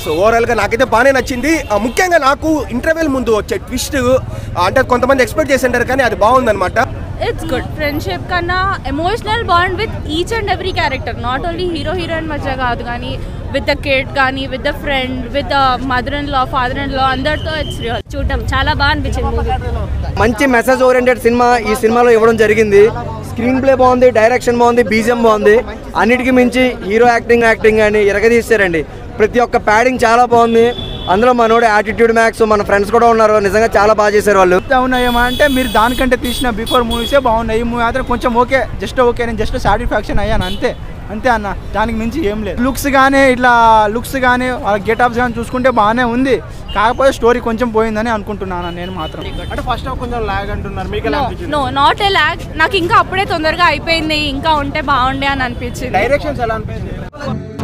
So ఓవరాల్గా నాకైతే బాగానే నచ్చింది. ముఖ్యంగా నాకు ఇంటర్వెల్ ముందు వచ్చే ట్విస్ట్ అంటే కొంతమంది ఎక్స్పెక్ట్ చేసి ఉంటారు కానీ అది బాగుందన్నమాట. It's good. ఫ్రెండ్షిప్ కన్నా emotional bond with each and every character, not only hero heroine మధ్య కాదు కానీ విత్ ద కిడ్ కానీ with the friend with the mother in law father in law అందరితో ఇట్స్ రియల్. చూడటం చాలా బాగా అనిపించింది మూవీ. మంచి మెసేజ్ ఓరియంటెడ్ సినిమా ఈ సినిమాలో ఇవ్వడం జరిగింది. స్క్రీన్ ప్లే బాగుంది, డైరెక్షన్ బాగుంది, బీజిఎం బాగుంది. అన్నిటికీ మించి హీరో యాక్టింగ్ అని ఎరగదీశారండి. ప్రతి ఒక్క ప్యాడింగ్ చాలా బాగుంది. అందులో మనోడు యాటిట్యూడ్ మ్యాక్స్, మన ఫ్రెండ్స్ కూడా ఉన్నారు, నిజంగా చాలా బాగా చేశారు వాళ్ళు. ఉన్నాయేమో అంటే మీరు దానికంటే తీసిన బిఫోర్ మూవీసే బాగున్నాయి. ఈ మూవీ మాత్రం కొంచెం ఓకే, జస్ట్ ఓకే, నేను జస్ట్ సాటిస్ఫాక్షన్ అయ్యాను అంతే అన్న. దానికి మించి ఏం లేదు. లుక్స్ కానీ వాళ్ళ గెటప్స్ కానీ చూసుకుంటే బాగానే ఉంది. కాకపోతే స్టోరీ కొంచెం పోయిందని అనుకుంటున్నాను నేను మాత్రం. అంటే ఫస్ట్ కొంచెం లాగ్ అంటున్నారు, మీకు ఎలా అనిపించింది? No not a lag. నాకు ఇంకా అప్పుడే తొందరగా అయిపోయింది, ఇంకా ఉంటే బాగుండే అని అనిపించింది. డైరెక్షన్స్ ఎలా అనిపించింది?